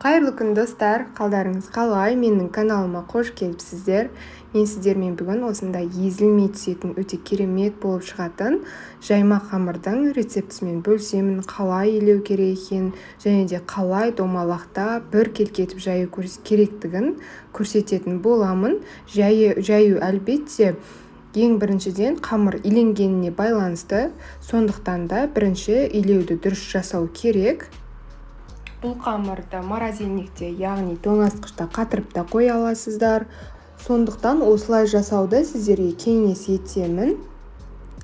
Қайырлы күн достар, қалдарыңыз қалай? Менің каналыма қош келіпсіздер. Мен сіздермен бүгін осындай езілмей түсетін өте керемет болып шығатын жайма қамырдың рецептісімен бөлісемін. Қалай илеу керек екенін және де қалай домалақтап бір келкетіп жаю керектігін көрсететін боламын. Жаю әлбетте ең біріншіден қамыр иленгеніне байланысты, сондықтан да бірінші илеуді дұрыс жасау керек. Бұл қамырды морозильникте, яғни тоңазытқышта қатырып та қоя аласыздар. Сондықтан осылай жасауды сіздерге кеңес етемін.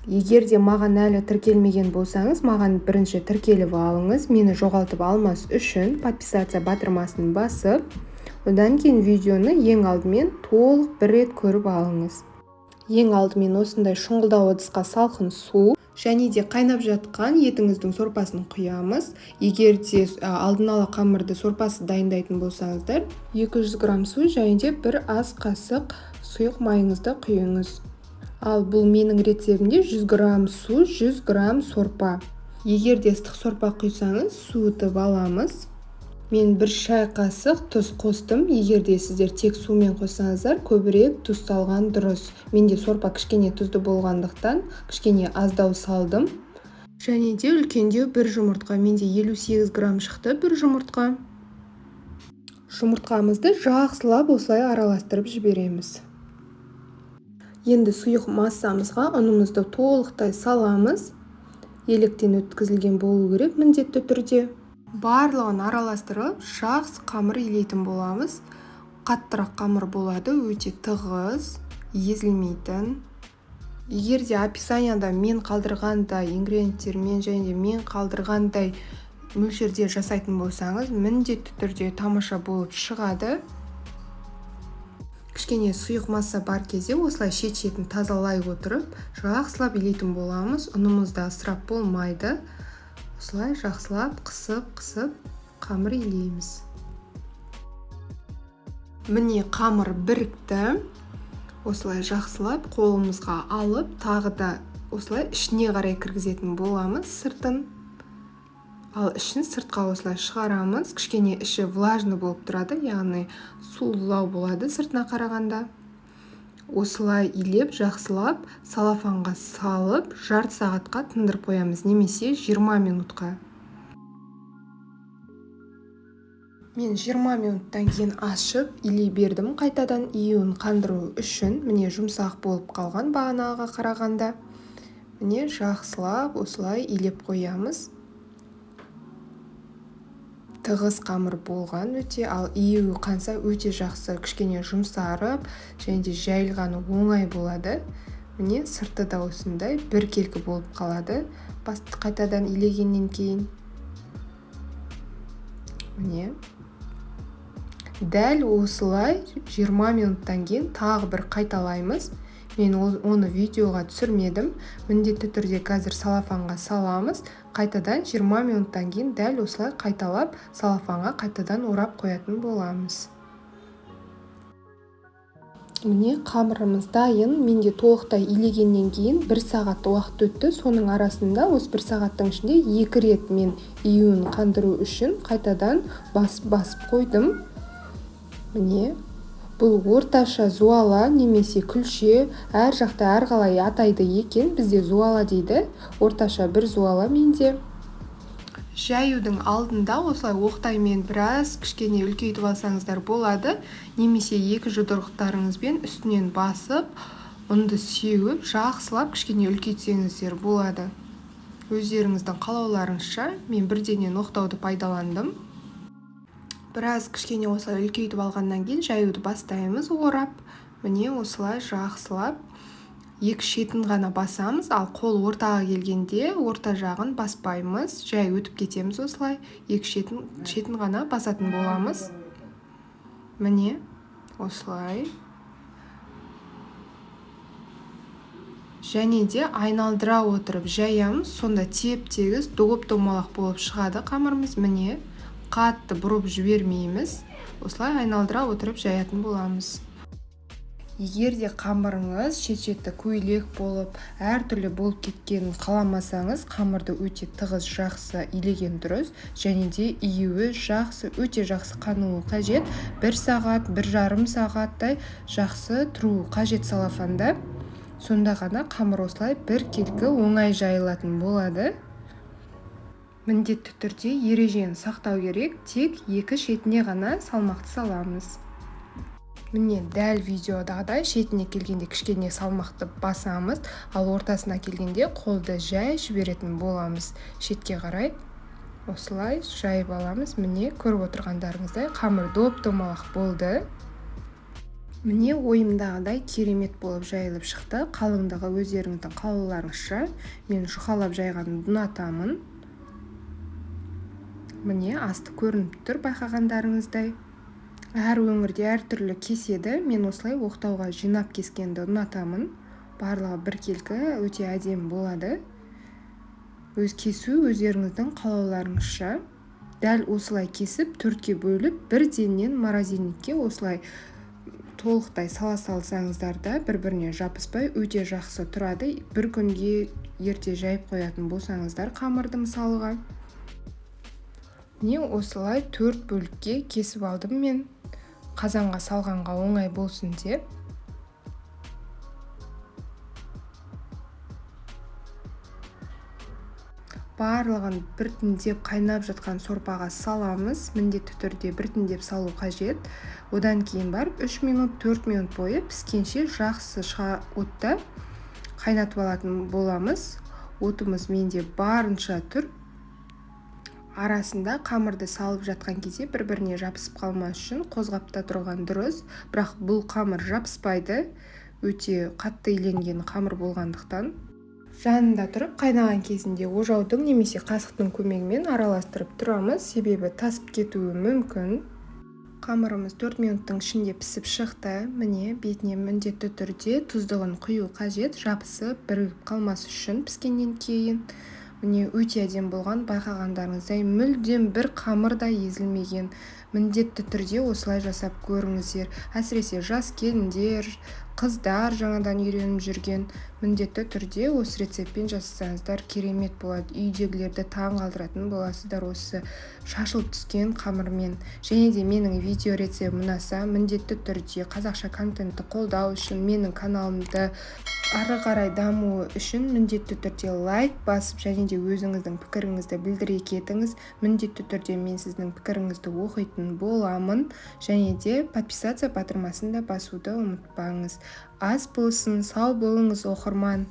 Егер де маған әлі тіркелмеген болсаңыз, маған бірінші тіркеліп алыңыз. Мені жоғалтып алмас үшін подписация батырмасын басып, одан кейін видеоны ең алдымен толық бір рет көріп алыңыз. Ең алдымен осындай шұңғылдау ыдысқа салқын су және де қайнап жатқан етіңіздің сорпасын құямыз. Егер де алдын ала қамырды сорпасы дайындайтын болсаңыздар, 200 грамм су және де бір ас қасық сұйық майыңызды құйыңыз. Ал бұл менің рецебімде 100 грамм су, 100 грамм сорпа. Егер де ыстық сорпа құйсаңыз, суытып аламыз. Мен бір шай қасық тұз қостым. Егер де сіздер тек сумен қоссаңыздар, көбірек тұз салған дұрыс. Менде сорпа кішкене тұзды болғандықтан кішкене аздау салдым. Және де үлкендеу бір жұмыртқа. Менде 58 грамм шықты бір жұмыртқа. Жұмыртқамызды жақсылап осылай араластырып жібереміз. Енді сұйық массамызға ұнымызды толықтай саламыз. Електен өткізілген болу керек міндетті түрде. Барлығын араластырып, жақсы қамыр илейтін боламыз. Қаттырақ қамыр болады, өте тығыз, езілмейтін. Егер де описанияда мен қалдырғандай ингредиенттермен және де мен қалдырғандай мөлшерде жасайтын болсаңыз, міндетті түрде тамаша болып шығады. Кішкене сұйық масса бар кезде осылай шет-шетін тазалай отырып, жақсылап илейтін боламыз. Ұнымызды асырап болмайды. Осылай жақсылап, қысып қамыр илейміз. Міне қамыр бірікті. Осылай жақсылап қолымызға алып, тағы да осылай ішіне қарай кіргізетін боламыз сыртын. Ал ішін сыртқа осылай шығарамыз. Кішкене іші влажны болып тұрады, яғни сулылау болады сыртына қарағанда. Осылай илеп, жақсылап, салафанға салып, жарты сағатқа тындырып қоямыз, немесе 20 минутқа. Мен 20 минуттан кейін ашып, илей бердім қайтадан июін қандыру үшін. Міне жұмсақ болып қалған бағанағыға қарағанда. Міне жақсылап осылай илеп қоямыз. Тығыз қамыр болған өте, ал июі қанса өте жақсы, кішкене жұмсарып, және де жайылғаны оңай болады. Міне сырты да осындай бір келкі болып қалады. Қайтадан илегеннен кейін. Міне. Дәл осылай 20 минуттан кейін тағы бір қайталаймыз. Мен оны видеоға түсірмедім. Міндетті түрде қазір салафанға саламыз. Қайтадан 20 минуттан кейін дәл осылай қайталап салафанға қайтадан орап қоятын боламыз. Міне қамырымыз дайын. Менде толықтай илегеннен кейін 1 сағат уақыт өтті. Соның арасында осы 1 сағаттың ішінде 2 рет мен июін қандыру үшін қайтадан басып қойдым. Міне. Бұл орташа зуала немесе күлше, әр жақта әрқалай атайды екен. Бізде зуала дейді. Орташа бір зуала менде. Жаюдың алдында осылай оқтаймен біраз кішкене үлкейтіп алсаңыздар болады. Немесе 2 жұдырықтарыңызбен үстінен басып, ұнды сеуіп, жақсылап кішкене үлкейтсеңіздер болады. Өздеріңіздің қалауларыңызша мен бірденен оқтауды пайдаландым. Біраз кішкене осылай үлкейтіп алғаннан кейін жаюды бастаймыз орап. Міне осылай жақсылап 2 шетін ғана басамыз, ал қол ортаға келгенде орта жағын баспаймыз. Жай өтіп кетеміз осылай. 2 шетін ғана басатын боламыз. Міне осылай. Және де айналдыра отырып жаямыз. Сонда теп-тегіс доп-домалақ болып шығады қамырымыз. Міне қатты бұрып жібермейміз. Осылай айналдыра отырып жаятын боламыз. Егер де қамырыңыз шет-шеті көйлек болып, әртүрлі болып кеткенін қаламасаңыз, қамырды өте тығыз жақсы илеген дұрыс, және де июі жақсы, өте жақсы қануы қажет. 1 сағат, 1,5 сағаттай жақсы тұруы қажет салафанда. Сонда ғана қамыр осылай біркелкі оңай жайылатын болады. Міндетті түрде ережені сақтау керек, тек 2 шетіне ғана салмақты саламыз. Міне дәл видеодағыдай шетіне келгенде кішкене салмақты басамыз, ал ортасына келгенде қолды жай жіберетін боламыз. Шетке қарай осылай жайып аламыз. Міне көріп отырғандарыңыздай қамыр доп-домалақ болды. Міне ойымдағыдай керемет болып жайылып шықты. Қалыңдығы өздеріңіздің қалауларыңызша. Мен жұқалап жайғанды ұнатамын. Міне асты көрініп тұр байқағандарыңыздай. Әр өңірде әртүрлі кеседі. Мен осылай оқтауға жинап кескенді ұнатамын. Барлығы біркелкі, өте әдемі болады. Өз кесу өздеріңіздің қалауларыңызша. Дәл осылай кесіп, 4-ке бөліп, бірденнен морозильникке осылай толықтай сала салсаңыздар да бір-біріне жабыспай өте жақсы тұрады. Бір күнге ерте жайып қоятын болсаңыздар қамырды мысалға. Не осылай 4 бөлікке кесіп алдым мен. Қазанға салғанға оңай болсын деп. Барлығын біртіндеп қайнап жатқан сорпаға саламыз. Міндетті түрде біртіндеп салу қажет. Одан кейін барып 3 минут, 4 минут бойы піскенше жақсы отта қайнатып алатын боламыз. Отымыз менде барынша тұр. Арасында қамырды салып жатқан кезде бір-біріне жабысып қалмас үшін қозғап та тұрған дұрыс. Бірақ бұл қамыр жабыспайды. Өте қатты иленген қамыр болғандықтан. Жанында тұрып қайнаған кезінде ожаудың немесе қасықтың көмегімен араластырып тұрамыз. Себебі тасып кетуі мүмкін. Қамырымыз 4 минуттың ішінде пісіп шықты. Міне бетіне міндетті түрде тұздығын құю қажет. Жабысып бірігіп қалмас үшін піскеннен кейін. Міне өте әдем болған, байқағандарыңыздай мүлдем бір қамыр да езілмеген. Міндетті түрде осылай жасап көріңіздер. Әсіресе жас келіндер, қыздар жаңадан үйреніп жүрген, міндетті түрде осы рецептпен жасасаңыздар керемет болады. Үйдегілерді таң қалдыратын боласыздар осы шашылып түскен қамырмен. Және де менің видео рецептім ұнаса, міндетті түрде қазақша контентті қолдау үшін, менің каналымды ары қарай дамуы үшін міндетті түрде лайк басып, және де өзіңіздің пікіріңізді білдіре кетіңіз. Міндетті түрде мен сіздің пікіріңізді оқитын боламын. Және де подписаться батырмасын да басуды ұмытпаңыз. Ас болсын, сау болыңыз оқырман.